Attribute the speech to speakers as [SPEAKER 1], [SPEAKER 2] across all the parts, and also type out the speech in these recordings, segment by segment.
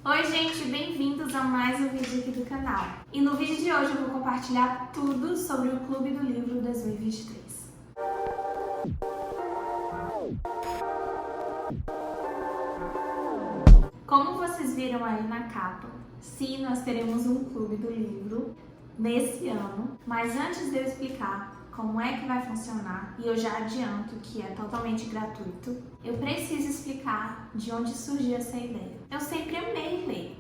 [SPEAKER 1] Oi gente, bem-vindos a mais um vídeo aqui do canal. E no vídeo de hoje eu vou compartilhar tudo sobre o Clube do Livro 2023. Como vocês viram aí na capa, sim, nós teremos um Clube do Livro nesse ano, mas antes de eu explicar como é que vai funcionar, e eu já adianto que é totalmente gratuito, eu preciso explicar de onde surgiu essa ideia. Eu sempre amei ler,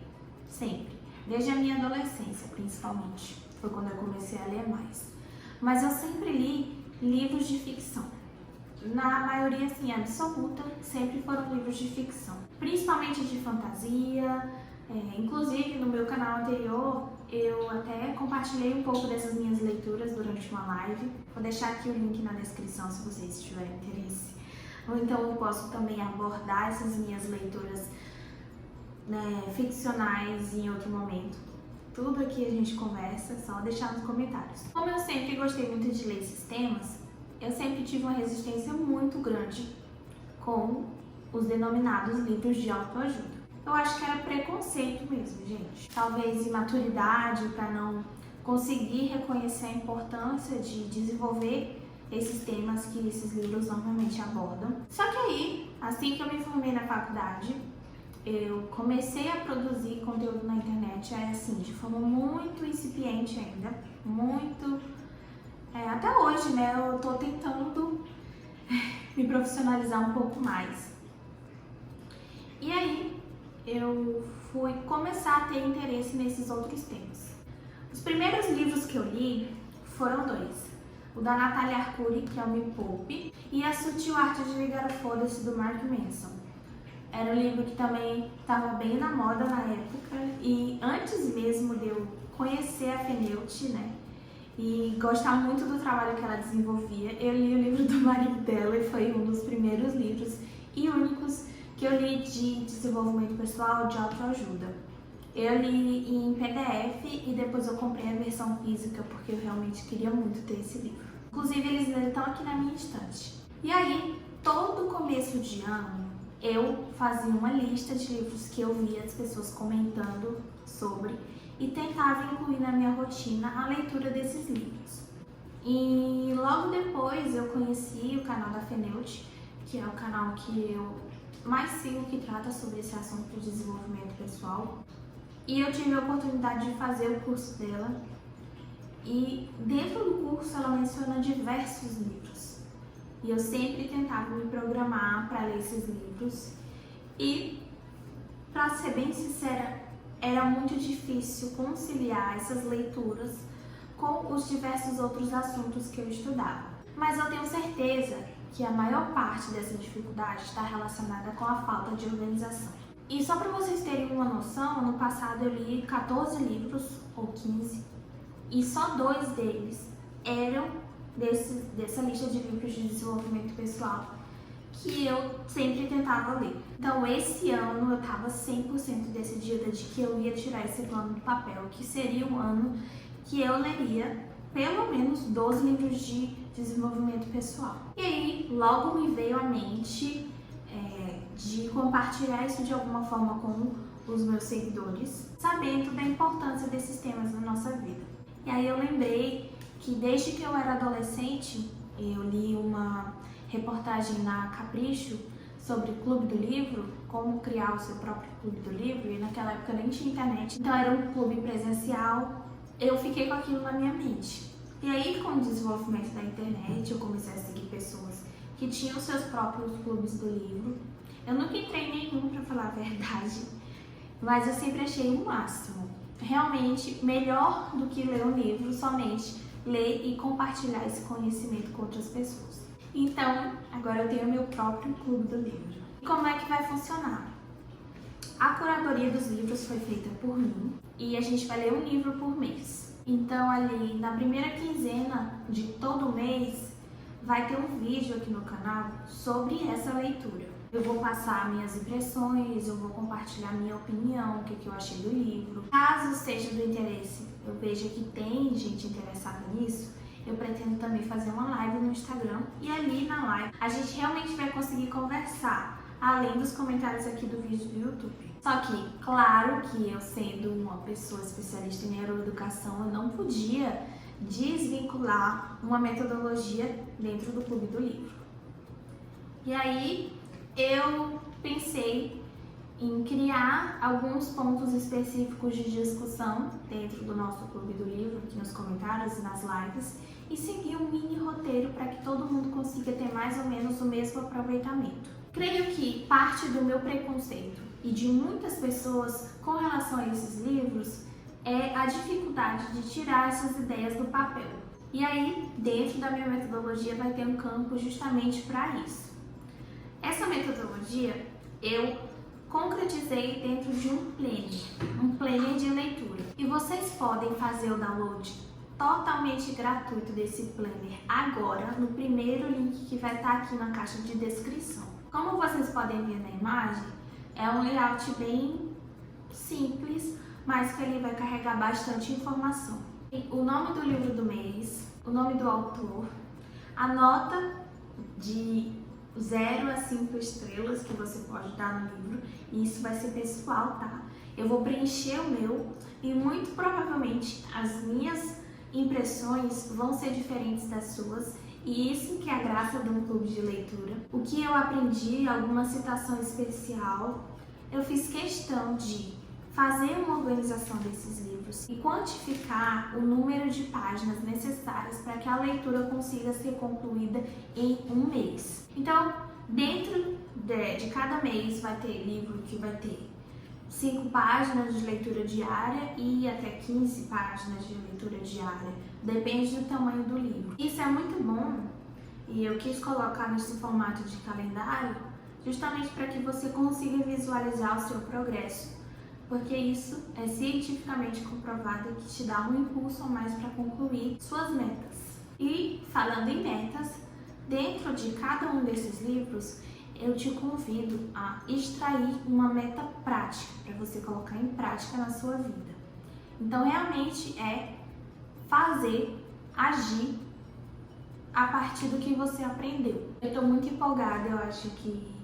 [SPEAKER 1] sempre, desde a minha adolescência principalmente, foi quando eu comecei a ler mais. Mas eu sempre li livros de ficção. Na maioria, assim, absoluta, sempre foram livros de ficção, principalmente de fantasia. Inclusive, no meu canal anterior, eu até compartilhei um pouco dessas minhas leituras durante uma live. Vou deixar aqui o link na descrição se vocês tiverem interesse. Ou então eu posso também abordar essas minhas leituras, ficcionais em outro momento. Tudo aqui a gente conversa, só deixar nos comentários. Como eu sempre gostei muito de ler esses temas, eu sempre tive uma resistência muito grande com os denominados livros de autoajuda. Eu acho que era preconceito mesmo, gente. Talvez imaturidade para não conseguir reconhecer a importância de desenvolver esses temas que esses livros normalmente abordam. Só que aí, assim que eu me formei na faculdade, eu comecei a produzir conteúdo na internet, assim, de forma muito incipiente ainda, muito... até hoje, né, eu tô tentando me profissionalizar um pouco mais. E aí, eu fui começar a ter interesse nesses outros temas. Os primeiros livros que eu li foram dois. O da Natalia Arcuri, que é o Me Poupe, e A Sutil Arte de Ligar o Foda-se, do Mark Manson. Era um livro que também estava bem na moda na época, e antes mesmo de eu conhecer a Feneuth, né, e gostar muito do trabalho que ela desenvolvia, eu li o livro do marido dela e foi um dos primeiros livros e únicos que eu li de desenvolvimento pessoal, de autoajuda. Eu li em PDF e depois eu comprei a versão física porque eu realmente queria muito ter esse livro. Inclusive eles estão aqui na minha estante. E aí, todo começo de ano, eu fazia uma lista de livros que eu via as pessoas comentando sobre e tentava incluir na minha rotina a leitura desses livros. E logo depois eu conheci o canal da Feneuth, que é o canal que eu mais sigo, que trata sobre esse assunto de desenvolvimento pessoal. E eu tive a oportunidade de fazer o curso dela. E dentro do curso ela menciona diversos livros. E eu sempre tentava me programar para ler esses livros. E, para ser bem sincera, era muito difícil conciliar essas leituras com os diversos outros assuntos que eu estudava. Mas eu tenho certeza que a maior parte dessa dificuldade está relacionada com a falta de organização. E só para vocês terem uma noção, no passado eu li 14 livros, ou 15, e só 2 deles eram dessa lista de livros de desenvolvimento pessoal que eu sempre tentava ler. Então esse ano eu estava 100% decidida de que eu ia tirar esse plano do papel, que seria um ano que eu leria pelo menos 12 livros de desenvolvimento pessoal. E aí logo me veio à mente de compartilhar isso de alguma forma com os meus seguidores, sabendo da importância desses temas na nossa vida. E aí eu lembrei que desde que eu era adolescente, eu li uma reportagem na Capricho sobre o Clube do Livro, como criar o seu próprio Clube do Livro, e naquela época nem tinha internet, então era um clube presencial. Eu fiquei com aquilo na minha mente. E aí, com o desenvolvimento da internet, eu comecei a seguir pessoas que tinham seus próprios clubes do livro. Eu nunca entrei em nenhum, para falar a verdade, mas eu sempre achei o máximo. Realmente, melhor do que ler um livro, somente ler e compartilhar esse conhecimento com outras pessoas. Então, agora eu tenho o meu próprio clube do livro. E como é que vai funcionar? A curadoria dos livros foi feita por mim e a gente vai ler um livro por mês. Então, ali na primeira quinzena de todo mês, vai ter um vídeo aqui no canal sobre essa leitura. Eu vou passar minhas impressões, eu vou compartilhar minha opinião, o que eu achei do livro. Caso seja do interesse, eu veja que tem gente interessada nisso, eu pretendo também fazer uma live no Instagram. E ali na live a gente realmente vai conseguir conversar além dos comentários aqui do vídeo do YouTube. Só que, claro que eu sendo uma pessoa especialista em neuroeducação, eu não podia desvincular uma metodologia dentro do Clube do Livro. E aí eu pensei em criar alguns pontos específicos de discussão dentro do nosso Clube do Livro, aqui nos comentários e nas lives, e seguir um mini roteiro para que todo mundo consiga ter mais ou menos o mesmo aproveitamento. Creio que parte do meu preconceito e de muitas pessoas com relação a esses livros é a dificuldade de tirar essas ideias do papel. E aí, dentro da minha metodologia, vai ter um campo justamente para isso. Essa metodologia eu concretizei dentro de um planner de leitura. E vocês podem fazer o download totalmente gratuito desse planner agora no primeiro link que vai estar aqui na caixa de descrição. Como vocês podem ver na imagem, é um layout bem simples, mas que ele vai carregar bastante informação. O nome do livro do mês, o nome do autor, a nota de 0 a 5 estrelas que você pode dar no livro, e isso vai ser pessoal, tá? Eu vou preencher o meu e muito provavelmente as minhas impressões vão ser diferentes das suas, e isso que é a graça de um clube de leitura. O que eu aprendi, alguma citação especial, eu fiz questão de fazer uma organização desses livros e quantificar o número de páginas necessárias para que a leitura consiga ser concluída em um mês. Então, dentro de cada mês vai ter livro que vai ter 5 páginas de leitura diária e até 15 páginas de leitura diária, depende do tamanho do livro. Isso é muito bom e eu quis colocar nesse formato de calendário justamente para que você consiga visualizar o seu progresso, porque isso é cientificamente comprovado que te dá um impulso a mais para concluir suas metas. E falando em metas, dentro de cada um desses livros, eu te convido a extrair uma meta prática para você colocar em prática na sua vida. Então, realmente é fazer, agir a partir do que você aprendeu. Eu estou muito empolgada, eu acho que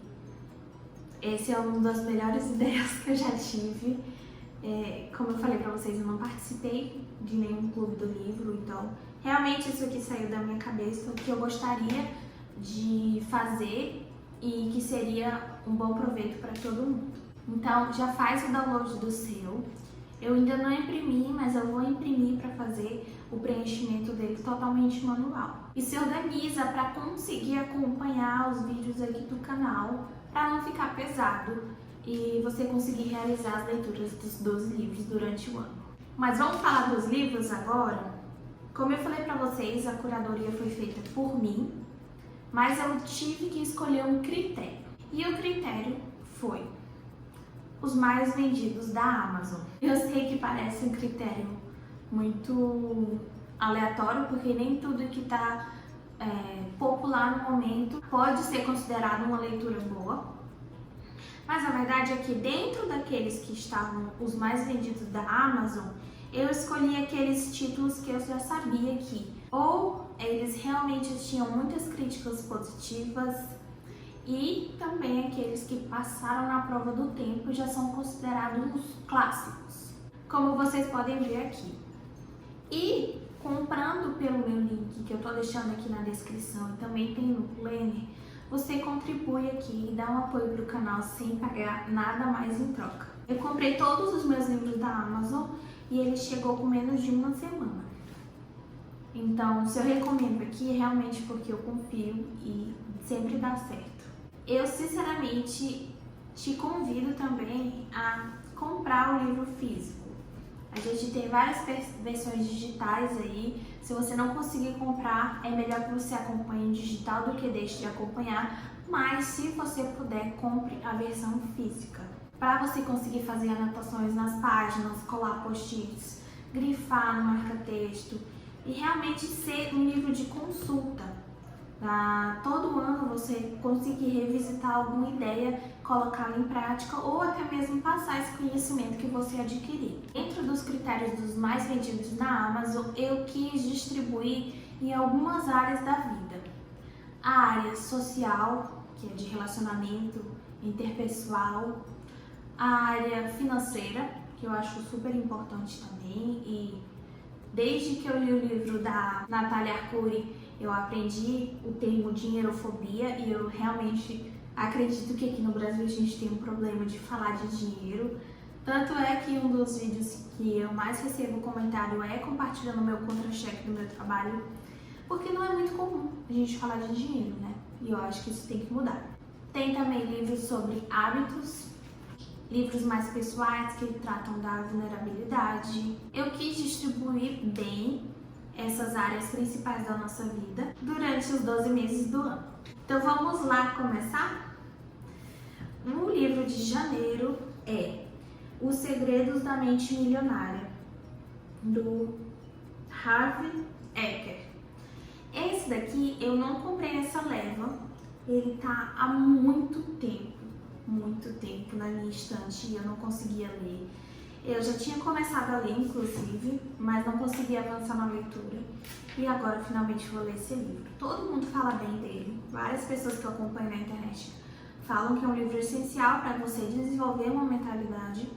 [SPEAKER 1] esse é uma das melhores ideias que eu já tive. Como eu falei pra vocês, eu não participei de nenhum clube do livro, então realmente isso aqui saiu da minha cabeça, o que eu gostaria de fazer e que seria um bom proveito para todo mundo. Então já faz o download do seu. Eu ainda não imprimi, mas eu vou imprimir para fazer o preenchimento dele totalmente manual. E se organiza para conseguir acompanhar os vídeos aqui do canal, para não ficar pesado e você conseguir realizar as leituras dos 12 livros durante o ano. Mas vamos falar dos livros agora? Como eu falei para vocês, a curadoria foi feita por mim, mas eu tive que escolher um critério. E o critério foi os mais vendidos da Amazon. Eu sei que parece um critério muito aleatório, porque nem tudo que está popular no momento pode ser considerado uma leitura boa, mas a verdade é que dentro daqueles que estavam os mais vendidos da Amazon, eu escolhi aqueles títulos que eu já sabia que ou eles realmente tinham muitas críticas positivas e também aqueles que passaram na prova do tempo e já são considerados clássicos, como vocês podem ver aqui. E comprando pelo meu link que eu tô deixando aqui na descrição e também tem no planner, você contribui aqui e dá um apoio pro canal sem pagar nada mais em troca. Eu comprei todos os meus livros da Amazon e ele chegou com menos de uma semana. Então, se eu recomendo aqui é realmente porque eu confio e sempre dá certo. Eu sinceramente te convido também a comprar o livro físico. A gente tem várias versões digitais aí. Se você não conseguir comprar, é melhor que você acompanhe em digital do que deixe de acompanhar. Mas se você puder, compre a versão física, para você conseguir fazer anotações nas páginas, colar post-its, grifar no marca-texto e realmente ser um livro de consulta. Todo ano você conseguir revisitar alguma ideia, colocá-la em prática ou até mesmo passar esse conhecimento que você adquiriu. Dentro dos critérios dos mais vendidos na Amazon, eu quis distribuir em algumas áreas da vida. A área social, que é de relacionamento interpessoal, a área financeira, que eu acho super importante também, e desde que eu li o livro da Natália Arcuri, eu aprendi o termo dinheirofobia e eu realmente acredito que aqui no Brasil a gente tem um problema de falar de dinheiro. Tanto é que um dos vídeos que eu mais recebo comentário é compartilhando o meu contra-cheque do meu trabalho, porque não é muito comum a gente falar de dinheiro, né? E eu acho que isso tem que mudar. Tem também livros sobre hábitos, livros mais pessoais que tratam da vulnerabilidade. Eu quis distribuir bem essas áreas principais da nossa vida durante os 12 meses do ano. Então vamos lá começar? O livro de janeiro é Os Segredos da Mente Milionária, do Harv Eker. Esse daqui eu não comprei essa leva, ele tá há muito tempo na minha estante e eu não conseguia ler. Eu já tinha começado a ler, inclusive, mas não conseguia avançar na leitura. E agora, finalmente, vou ler esse livro. Todo mundo fala bem dele. Várias pessoas que eu acompanho na internet falam que é um livro essencial para você desenvolver uma mentalidade.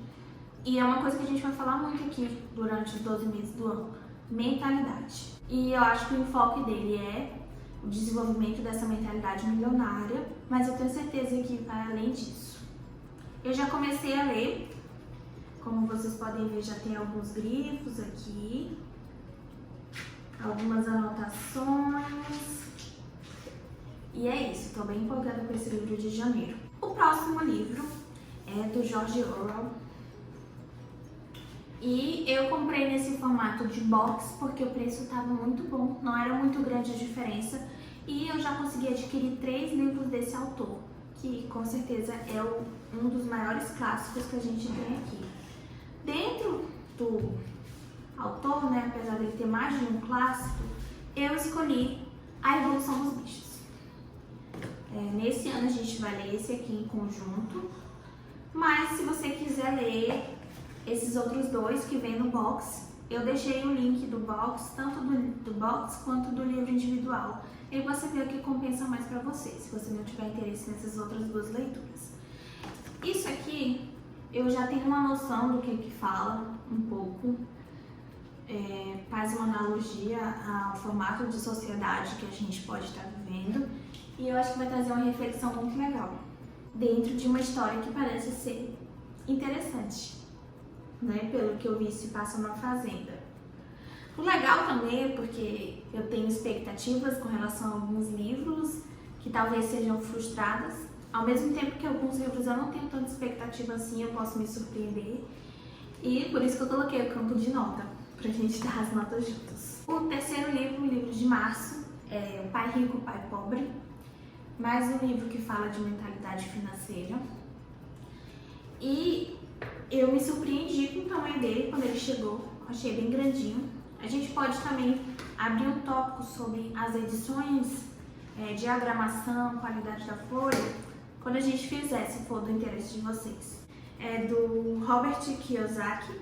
[SPEAKER 1] E é uma coisa que a gente vai falar muito aqui durante os 12 meses do ano. Mentalidade. E eu acho que o enfoque dele é o desenvolvimento dessa mentalidade milionária, mas eu tenho certeza que vai além disso. Eu já comecei a ler. Como vocês podem ver, já tem alguns grifos aqui, algumas anotações. E é isso, estou bem empolgada com esse livro de janeiro. O próximo livro é do George Orwell. E eu comprei nesse formato de box porque o preço estava muito bom, não era muito grande a diferença. E eu já consegui adquirir 3 livros desse autor, que com certeza é um dos maiores clássicos que a gente tem aqui. Dentro do autor, né, apesar dele ter mais de um clássico, eu escolhi A Evolução dos Bichos. Nesse ano a gente vai ler esse aqui em conjunto, mas se você quiser ler esses outros 2 que vem no box, eu deixei o link do box, tanto do box quanto do livro individual. E você vê o que compensa mais para você, se você não tiver interesse nessas outras 2 leituras. Isso aqui eu já tenho uma noção do que fala um pouco, faz uma analogia ao formato de sociedade que a gente pode estar vivendo e eu acho que vai trazer uma reflexão muito legal dentro de uma história que parece ser interessante, né? Pelo que eu vi, se passa numa fazenda. O legal também é porque eu tenho expectativas com relação a alguns livros que talvez sejam frustradas. Ao mesmo tempo que alguns livros eu não tenho tanta expectativa assim, eu posso me surpreender. E por isso que eu coloquei o campo de nota, pra gente dar as notas juntas. O terceiro livro, o livro de março, é O Pai Rico, o Pai Pobre. Mais um livro que fala de mentalidade financeira. E eu me surpreendi com o tamanho dele quando ele chegou, achei bem grandinho. A gente pode também abrir um tópico sobre as edições, diagramação, qualidade da folha, quando a gente fizer, se for do interesse de vocês. É do Robert Kiyosaki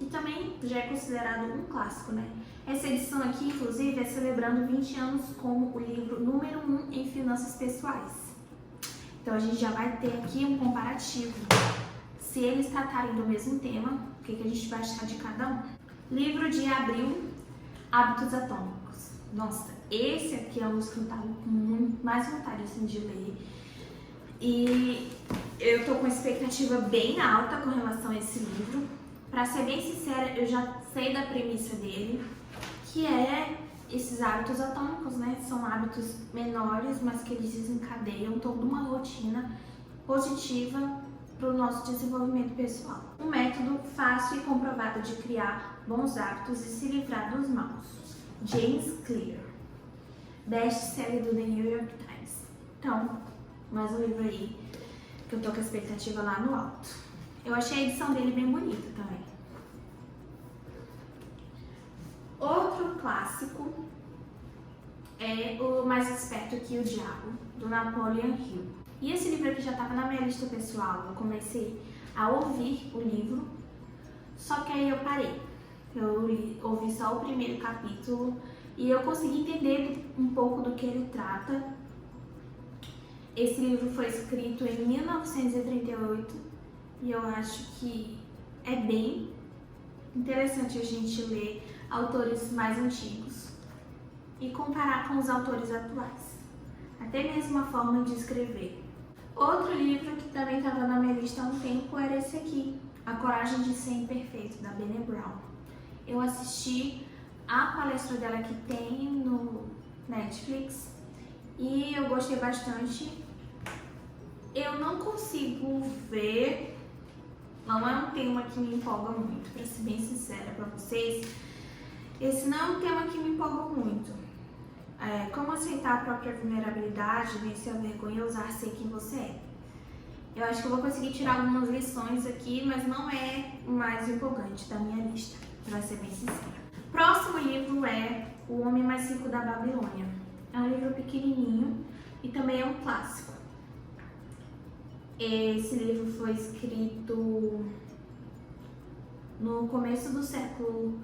[SPEAKER 1] e também já é considerado um clássico, né? Essa edição aqui, inclusive, é celebrando 20 anos como o livro número 1 em finanças pessoais. Então a gente já vai ter aqui um comparativo. Se eles tratarem do mesmo tema, o que a gente vai achar de cada um. Livro de abril, Hábitos Atômicos. Nossa, esse aqui é um dos que eu tava com muito mais vontade assim, de ler. E eu tô com uma expectativa bem alta com relação a esse livro. Pra ser bem sincera, eu já sei da premissa dele, que é esses hábitos atômicos, né? São hábitos menores, mas que eles desencadeiam toda uma rotina positiva para o nosso desenvolvimento pessoal. Um método fácil e comprovado de criar bons hábitos e se livrar dos maus. James Clear, best-seller do The New York Times. Então, mais um livro aí que eu tô com a expectativa lá no alto. Eu achei a edição dele bem bonita também. Outro clássico é O Mais Esperto que o Diabo, do Napoleon Hill. E esse livro aqui já estava na minha lista pessoal. Eu comecei a ouvir o livro, só que aí eu parei. Eu ouvi só o primeiro capítulo e eu consegui entender um pouco do que ele trata. Esse livro foi escrito em 1938 e eu acho que é bem interessante a gente ler autores mais antigos e comparar com os autores atuais, até mesmo a forma de escrever. Outro livro que também estava na minha lista há um tempo era esse aqui, A Coragem de Ser Imperfeito, da Brené Brown. Eu assisti a palestra dela que tem no Netflix e eu gostei bastante. Eu não consigo ver, não é um tema que me empolga muito, para ser bem sincera para vocês. Esse não é um tema que me empolga muito. Como aceitar a própria vulnerabilidade, vencer a vergonha e ousar ser quem você é. Eu acho que eu vou conseguir tirar algumas lições aqui, mas não é o mais empolgante da minha lista, para ser bem sincera. Próximo livro é O Homem Mais Rico da Babilônia. É um livro pequenininho e também é um clássico. Esse livro foi escrito no começo do século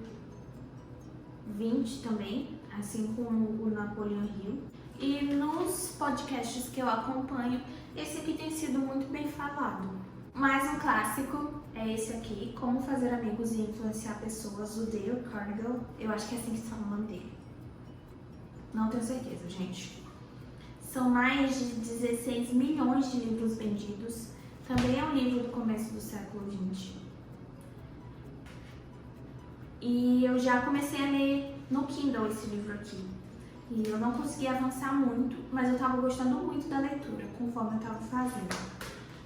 [SPEAKER 1] XX também, assim como o Napoleão Hill. E nos podcasts que eu acompanho, esse aqui tem sido muito bem falado. Mais um clássico é esse aqui, Como Fazer Amigos e Influenciar Pessoas, do Dale Carnegie. Eu acho que é assim que se fala o nome dele. Não tenho certeza, gente. São mais de 16 milhões de livros vendidos. Também é um livro do começo do século XX. E eu já comecei a ler no Kindle esse livro aqui. E eu não consegui avançar muito, mas eu estava gostando muito da leitura, conforme eu estava fazendo.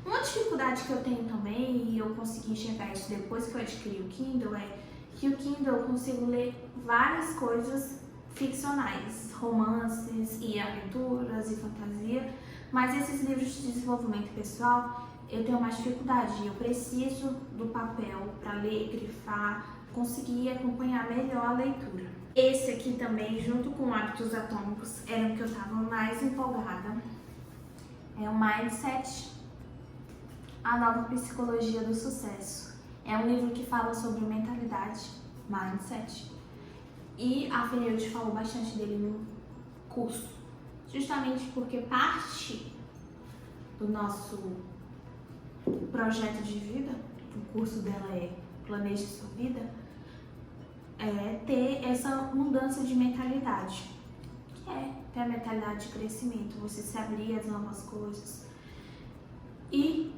[SPEAKER 1] Uma dificuldade que eu tenho também, e eu consegui enxergar isso depois que eu adquiri o Kindle, é que o Kindle eu consigo ler várias coisas ficcionais, romances e aventuras e fantasia, mas esses livros de desenvolvimento pessoal eu tenho mais dificuldade. Eu preciso do papel para ler, grifar, conseguir acompanhar melhor a leitura. Esse aqui também, junto com Hábitos Atômicos, era o que eu estava mais empolgada. É o Mindset, a nova psicologia do sucesso. É um livro que fala sobre mentalidade, mindset. E a Fenilde falou bastante dele no curso, justamente porque parte do nosso projeto de vida, o curso dela é Planeje Sua Vida, é ter essa mudança de mentalidade, que é ter a mentalidade de crescimento, você se abrir às novas coisas e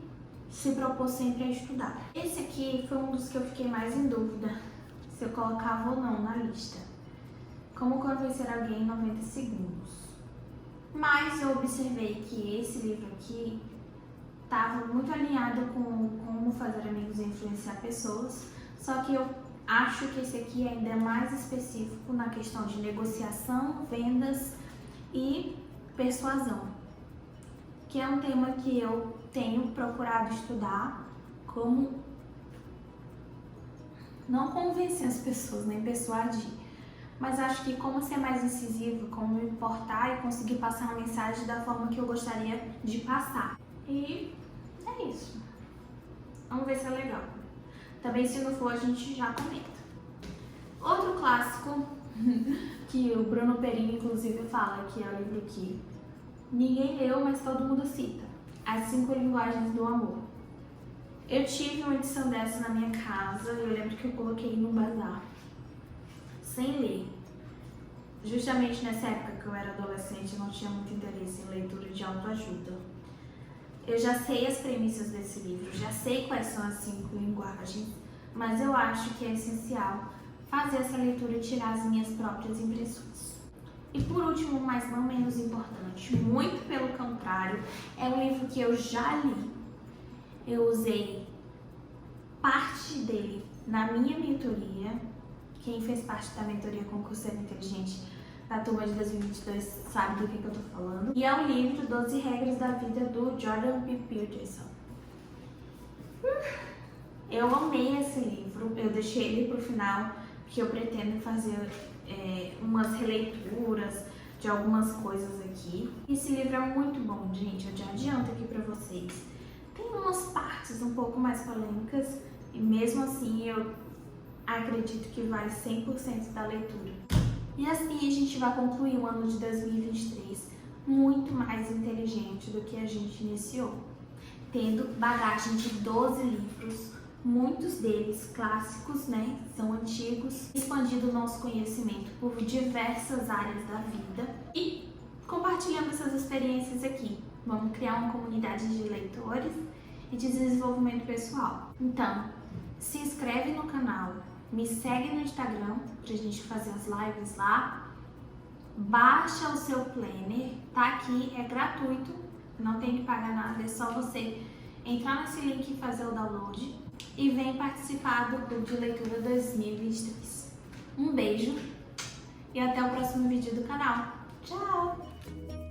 [SPEAKER 1] se propor sempre a estudar. Esse aqui foi um dos que eu fiquei mais em dúvida se eu colocava ou não na lista. Como Convencer Alguém em 90 Segundos. Mas eu observei que esse livro aqui estava muito alinhado com Como Fazer Amigos e Influenciar Pessoas, só que eu acho que esse aqui ainda é mais específico na questão de negociação, vendas e persuasão, que é um tema que eu tenho procurado estudar, como não convencer as pessoas, nem persuadir, mas acho que como ser mais incisivo, como me importar e conseguir passar uma mensagem da forma que eu gostaria de passar. E é isso. Vamos ver se é legal. Também, se não for, a gente já comenta. Outro clássico que o Bruno Perini, inclusive, fala, que é o livro que ninguém leu, mas todo mundo cita. As 5 Linguagens do Amor. Eu tive uma edição dessa na minha casa e eu lembro que eu coloquei no bazar, sem ler. Justamente nessa época que eu era adolescente, eu não tinha muito interesse em leitura de autoajuda. Eu já sei as premissas desse livro, já sei quais são as 5 linguagens, mas eu acho que é essencial fazer essa leitura e tirar as minhas próprias impressões. E por último, mas não menos importante, muito pelo contrário, é um livro que eu já li. Eu usei parte dele na minha mentoria. Quem fez parte da mentoria Concurseiro Inteligente da turma de 2022 sabe do que eu tô falando. E é o livro 12 Regras da Vida, do Jordan B. Peterson. Eu amei esse livro, eu deixei ele pro final, porque eu pretendo fazer umas releituras de algumas coisas aqui. Esse livro é muito bom, gente, eu já adianto aqui pra vocês. Tem umas partes um pouco mais polêmicas e mesmo assim eu acredito que vale 100% da leitura. E assim a gente vai concluir o ano de 2023 muito mais inteligente do que a gente iniciou, tendo bagagem de 12 livros, muitos deles clássicos, né, são antigos, expandindo o nosso conhecimento por diversas áreas da vida e compartilhando essas experiências aqui. Vamos criar uma comunidade de leitores e de desenvolvimento pessoal. Então, se inscreve no canal, me segue no Instagram pra gente fazer as lives lá, baixa o seu planner, tá aqui, é gratuito, não tem que pagar nada, é só você entrar nesse link e fazer o download e vem participar do Clube de Leitura 2023. Um beijo e até o próximo vídeo do canal. Tchau!